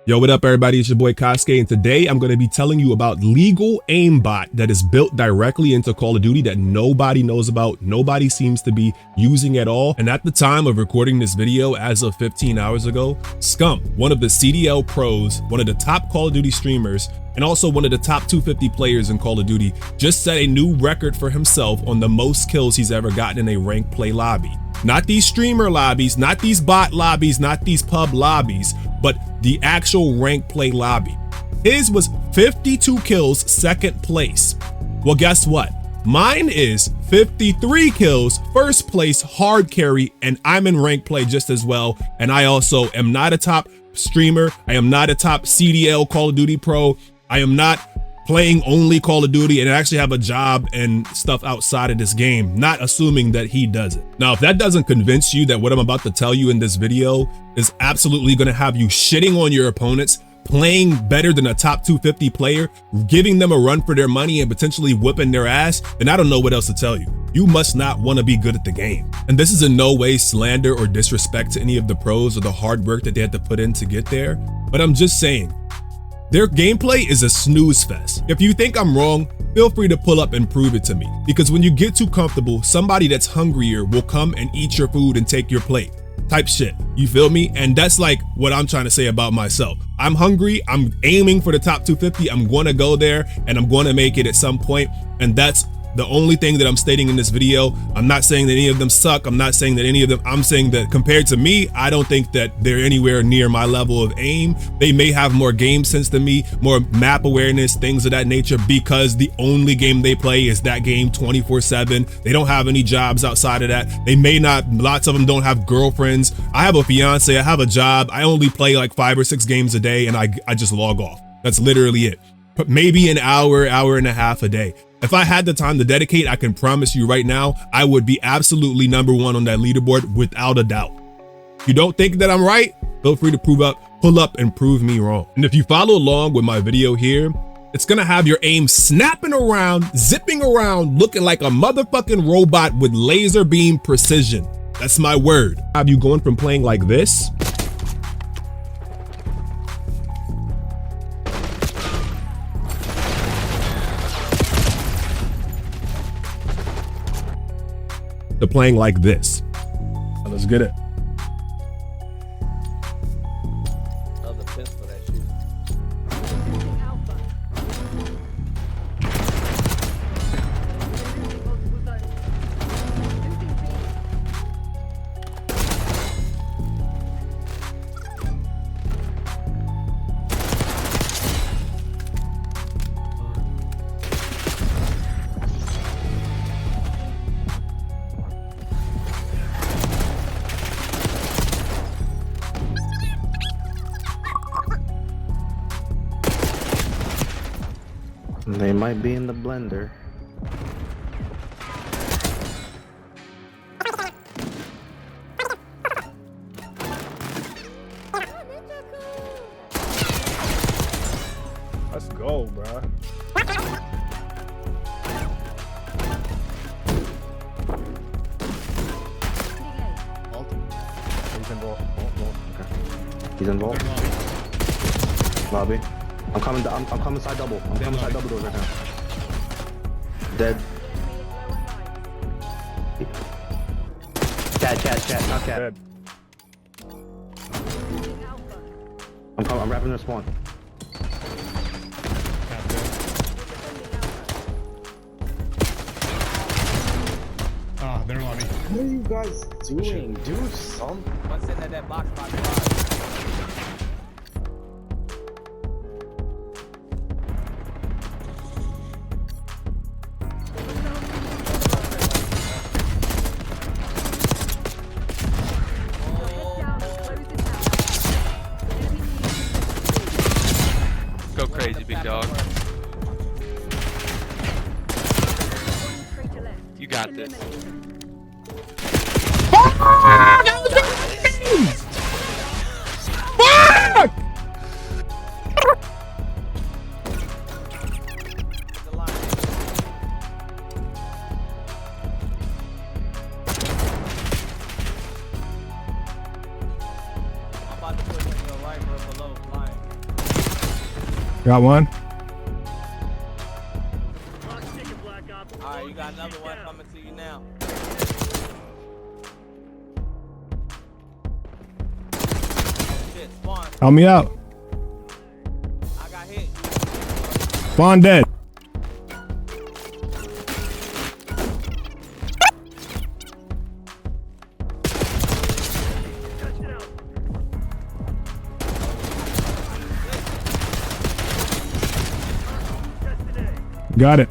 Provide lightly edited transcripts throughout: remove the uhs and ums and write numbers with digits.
Yo, what up everybody, it's your boy Kasuke, and today I'm going to be telling you about legal aimbot that is built directly into Call of Duty that nobody knows about, nobody seems to be using at all. And at the time of recording this video, as of 15 hours ago, Scump, one of the CDL pros, one of the top Call of Duty streamers, and also one of the top 250 players in Call of Duty, just set a new record for himself on the most kills he's ever gotten in a ranked play lobby. Not these streamer lobbies, not these bot lobbies, not these pub lobbies, but the actual ranked play lobby. His was 52 kills, second place. Well, guess what? Mine is 53 kills, first place, hard carry, and I'm in ranked play just as well. And I also am not a top streamer. I am not a top CDL Call of Duty pro. I am not playing only Call of Duty and actually have a job and stuff outside of this game, not assuming that he does it. Now, if that doesn't convince you that what I'm about to tell you in this video is absolutely gonna have you shitting on your opponents, playing better than a top 250 player, giving them a run for their money and potentially whipping their ass, then I don't know what else to tell you. You must not want to be good at the game. And this is in no way slander or disrespect to any of the pros or the hard work that they had to put in to get there, but I'm just saying, their gameplay is a snooze fest. If you think I'm wrong, feel free to pull up and prove it to me. Because when you get too comfortable, somebody that's hungrier will come and eat your food and take your plate. Type shit, you feel me? And that's like what I'm trying to say about myself. I'm hungry, I'm aiming for the top 250, I'm gonna go there and I'm gonna make it at some point, and that's the only thing that I'm stating in this video. I'm not saying that any of them suck. I'm not saying that any of them, I'm saying that compared to me, I don't think that they're anywhere near my level of aim. They may have more game sense than me, more map awareness, things of that nature, because the only game they play is that game 24/7. They don't have any jobs outside of that. They may not, lots of them don't have girlfriends. I have a fiance, I have a job. I only play like 5 or 6 games a day and I just log off. That's literally it. But maybe an hour, hour and a half a day. If I had the time to dedicate, I can promise you right now, I would be absolutely #1 on that leaderboard without a doubt. If you don't think that I'm right, feel free to pull up and prove me wrong. And if you follow along with my video here, it's gonna have your aim snapping around, zipping around, looking like a motherfucking robot with laser beam precision. That's my word. Have you going from playing like this to playing like this. Now let's get it. Another pistol that shoots. They might be in the blender. Let's go, bro. He's involved. Okay. He's involved. Lobby. I'm coming side double. I'm coming side double doors right now. Dead. Chat, not cat. Dead. I'm wrapping their spawn. Ah, they're lobby. What are you guys doing? Do something. What's in that box? Go crazy, big dog. You got this. about to put it in your right or below flying. Got one. Alright, you got another one coming to you now. Shit, spawn. Help me out. I got hit. Spawn dead. Got it.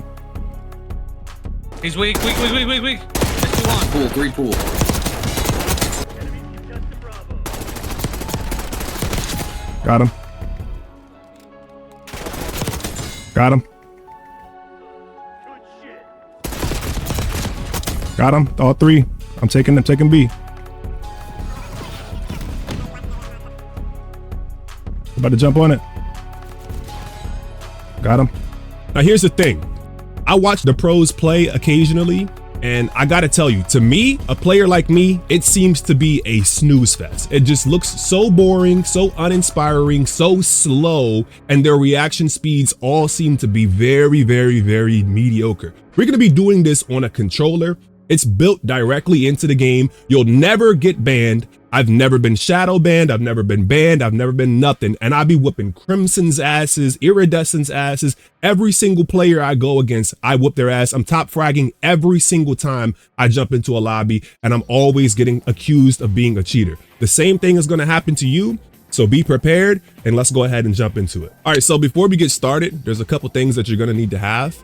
He's weak. Pool, 3 pool. Got him. Got him. Got him. All 3. I'm taking B. About to jump on it. Got him. Now here's the thing. I watch the pros play occasionally, and I gotta tell you, to me, a player like me, it seems to be a snooze fest. It just looks so boring, so uninspiring, so slow, and their reaction speeds all seem to be very, very, very mediocre. We're gonna be doing this on a controller. It's built directly into the game. You'll never get banned. I've never been shadow banned. I've never been banned. I've never been nothing. And I be whooping Crimson's asses, Iridescent's asses. Every single player I go against, I whoop their ass. I'm top fragging every single time I jump into a lobby, and I'm always getting accused of being a cheater. The same thing is gonna happen to you. So be prepared, and let's go ahead and jump into it. All right, so before we get started, there's a couple things that you're gonna need to have.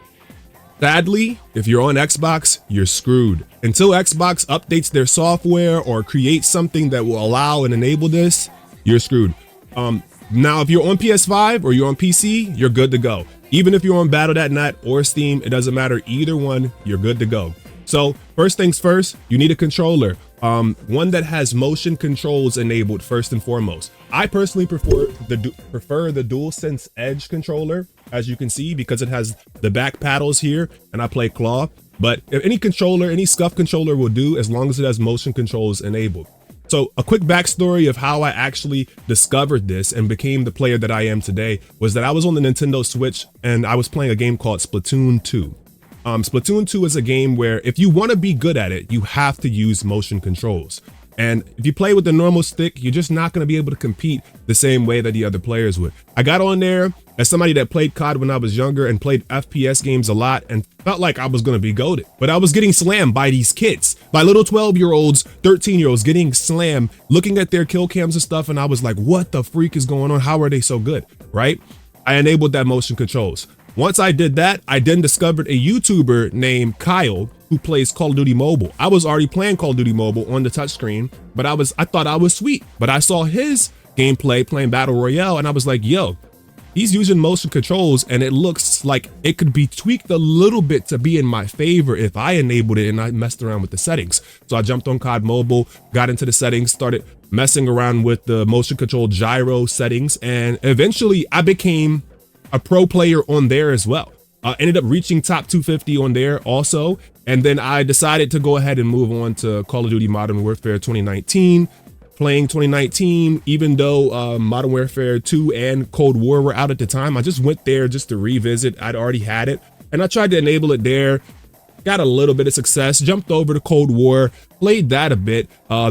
Sadly, if you're on Xbox, you're screwed. Until Xbox updates their software or creates something that will allow and enable this, you're screwed. Now, if you're on PS5 or you're on PC, you're good to go. Even if you're on Battle.net or Steam, it doesn't matter. Either one, you're good to go. So first things first, you need a controller. One that has motion controls enabled first and foremost. I personally prefer the DualSense Edge controller, as you can see, because it has the back paddles here, and I play claw. But if any controller, any scuff controller will do, as long as it has motion controls enabled. So a quick backstory of how I actually discovered this and became the player that I am today was that I was on the Nintendo Switch and I was playing a game called Splatoon 2. Splatoon 2 is a game where if you want to be good at it, you have to use motion controls. And if you play with the normal stick, you're just not going to be able to compete the same way that the other players would. I got on there as somebody that played COD when I was younger and played FPS games a lot and felt like I was going to be goated. But I was getting slammed by these kids, by little 12-year-olds, 13-year-olds getting slammed, looking at their kill cams and stuff. And I was like, what the freak is going on? How are they so good? Right? I enabled that motion controls. Once I did that, I then discovered a YouTuber named Kyle who plays Call of Duty Mobile. I was already playing Call of Duty Mobile on the touchscreen, but I thought I was sweet. But I saw his gameplay playing Battle Royale and I was like, yo, he's using motion controls and it looks like it could be tweaked a little bit to be in my favor if I enabled it and I messed around with the settings. So I jumped on COD Mobile, got into the settings, started messing around with the motion control gyro settings, and eventually I became a pro player on there as well. Ended up reaching top 250 on there also. And then I decided to go ahead and move on to Call of Duty Modern Warfare 2019. Playing 2019, even though Modern Warfare 2 and Cold War were out at the time, I just went there just to revisit. I'd already had it. And I tried to enable it there. Got a little bit of success, jumped over to Cold War, played that a bit,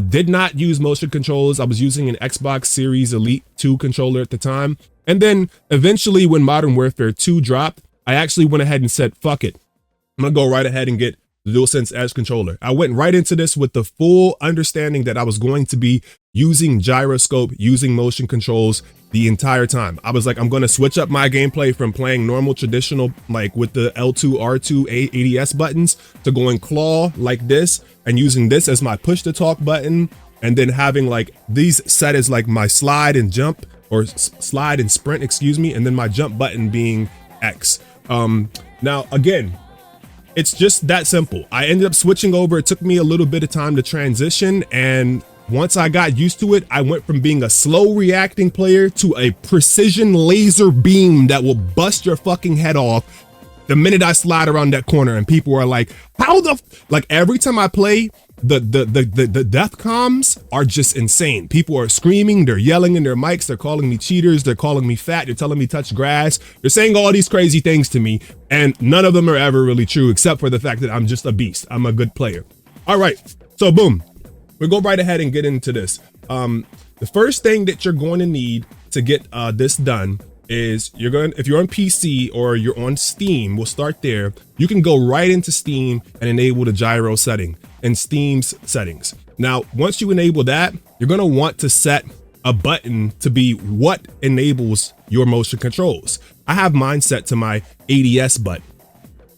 did not use motion controls. I was using an Xbox Series Elite 2 controller at the time. And then eventually when Modern Warfare 2 dropped, I actually went ahead and said, fuck it. I'm gonna go right ahead and get the DualSense Edge controller. I went right into this with the full understanding that I was going to be using gyroscope, using motion controls the entire time. I was like, I'm gonna switch up my gameplay from playing normal traditional, like with the L2, R2, ADS buttons, to going claw like this and using this as my push to talk button, and then having like these set as like my slide and jump, or slide and sprint, excuse me, and then my jump button being X. Now again, it's just that simple. I ended up switching over. It took me a little bit of time to transition, and once I got used to it, I went from being a slow reacting player to a precision laser beam that will bust your fucking head off the minute I slide around that corner. And people are like, how the like every time I play, the death comms are just insane. People are screaming, they're yelling in their mics, they're calling me cheaters, they're calling me fat, they're telling me touch grass, they're saying all these crazy things to me, and none of them are ever really true, except for the fact that I'm just a beast. I'm a good player. All right, so boom, we'll go right ahead and get into this. The first thing that you're going to need to get this done is if you're on PC or you're on Steam, we'll start there. You can go right into Steam and enable the gyro setting in Steam's settings. Now, once you enable that, you're going to want to set a button to be what enables your motion controls. I have mine set to my ADS button,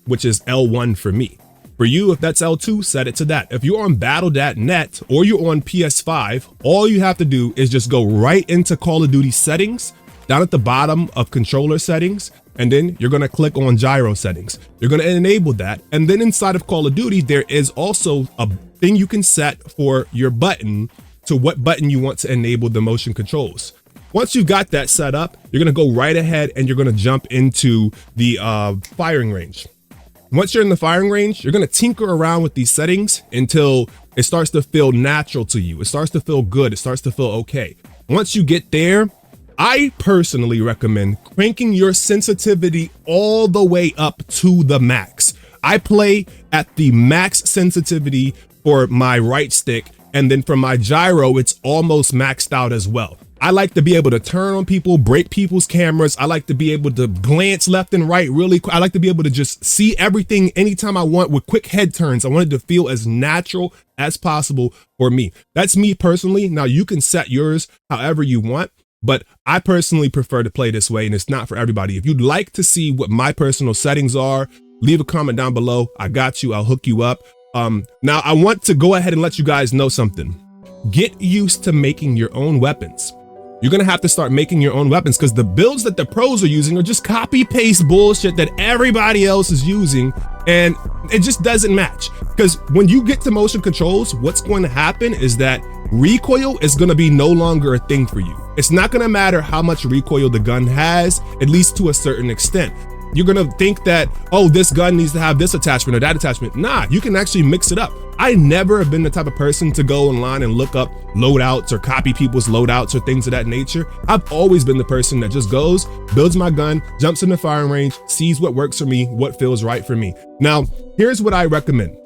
which is L1 for me. For you, if that's L2, set it to that. If you're on battle.net or you're on PS5, all you have to do is just go right into Call of Duty settings, down at the bottom of controller settings, and then you're gonna click on gyro settings. You're gonna enable that. And then inside of Call of Duty, there is also a thing you can set for your button to what button you want to enable the motion controls. Once you've got that set up, you're gonna go right ahead and you're gonna jump into the firing range. Once you're in the firing range, you're gonna tinker around with these settings until it starts to feel natural to you. It starts to feel good, it starts to feel okay. Once you get there, I personally recommend cranking your sensitivity all the way up to the max. I play at the max sensitivity for my right stick, and then for my gyro, it's almost maxed out as well. I like to be able to turn on people, break people's cameras. I like to be able to glance left and right really quick. I like to be able to just see everything anytime I want with quick head turns. I want it to feel as natural as possible for me. That's me personally. Now you can set yours however you want, but I personally prefer to play this way, and it's not for everybody. If you'd like to see what my personal settings are, leave a comment down below. I got you. I'll hook you up. Now I want to go ahead and let you guys know something. Get used to making your own weapons. You're gonna have to start making your own weapons because the builds that the pros are using are just copy paste bullshit that everybody else is using, and it just doesn't match. Because when you get to motion controls, what's going to happen is that recoil is gonna be no longer a thing for you. It's not gonna matter how much recoil the gun has, at least to a certain extent. You're gonna think that, oh, this gun needs to have this attachment or that attachment. Nah, you can actually mix it up. I never have been the type of person to go online and look up loadouts or copy people's loadouts or things of that nature. I've always been the person that just goes, builds my gun, jumps in the firing range, sees what works for me, what feels right for me. Now, here's what I recommend.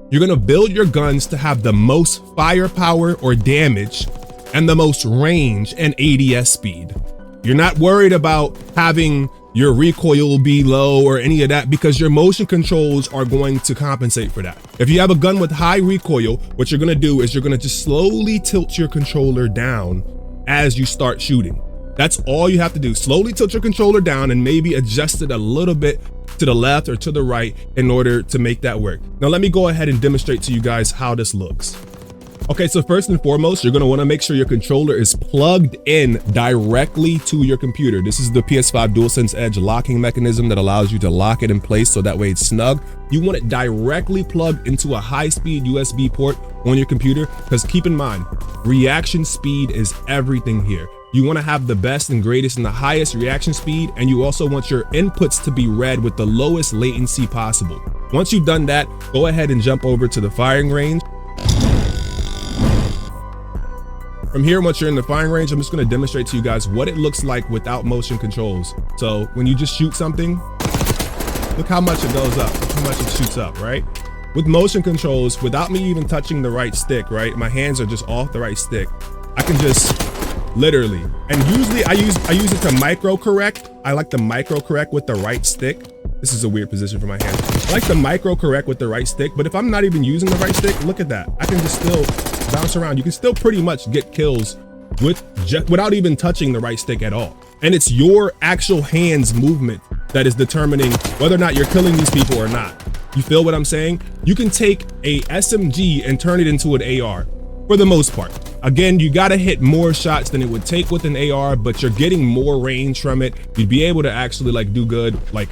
You're gonna build your guns to have the most firepower or damage and the most range and ADS speed. You're not worried about having your recoil will be low or any of that because your motion controls are going to compensate for that. If you have a gun with high recoil, what you're gonna do is you're gonna just slowly tilt your controller down as you start shooting. That's all you have to do. Slowly tilt your controller down and maybe adjust it a little bit to the left or to the right in order to make that work. Now let me go ahead and demonstrate to you guys how this looks. Okay, so first and foremost, you're gonna wanna make sure your controller is plugged in directly to your computer. This is the PS5 DualSense Edge locking mechanism that allows you to lock it in place so that way it's snug. You want it directly plugged into a high-speed USB port on your computer, because keep in mind, reaction speed is everything here. You wanna have the best and greatest and the highest reaction speed, and you also want your inputs to be read with the lowest latency possible. Once you've done that, go ahead and jump over to the firing range. From here, once you're in the firing range, I'm just gonna demonstrate to you guys what it looks like without motion controls. So when you just shoot something, look how much it goes up, how much it shoots up, right? With motion controls, without me even touching the right stick, right? My hands are just off the right stick. I can just literally, and usually I use it to micro correct. I like to micro correct with the right stick. This is a weird position for my hand. I like to micro correct with the right stick, but if I'm not even using the right stick, look at that. I can just still bounce around. You can still pretty much get kills without even touching the right stick at all. And it's your actual hands movement that is determining whether or not you're killing these people or not. You feel what I'm saying? You can take a SMG and turn it into an AR for the most part. Again, you gotta hit more shots than it would take with an AR, but you're getting more range from it. You'd be able to actually like do good like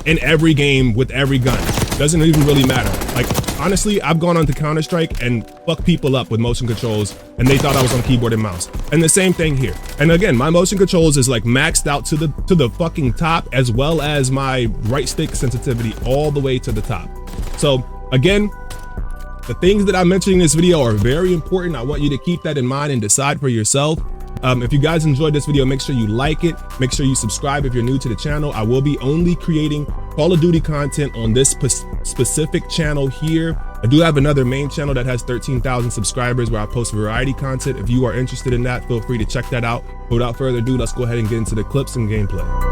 in every game with every gun. Doesn't even really matter. Like honestly, I've gone onto Counter-Strike and fucked people up with motion controls and they thought I was on keyboard and mouse. And the same thing here. And again, my motion controls is like maxed out to the fucking top, as well as my right stick sensitivity all the way to the top. So again, The things that I mentioned in this video are very important. I want you to keep that in mind and decide for yourself. If you guys enjoyed this video, make sure you like it. Make sure you subscribe if you're new to the channel. I will be only creating Call of Duty content on this specific channel here. I do have another main channel that has 13,000 subscribers where I post variety content. If you are interested in that, feel free to check that out. But without further ado, let's go ahead and get into the clips and gameplay.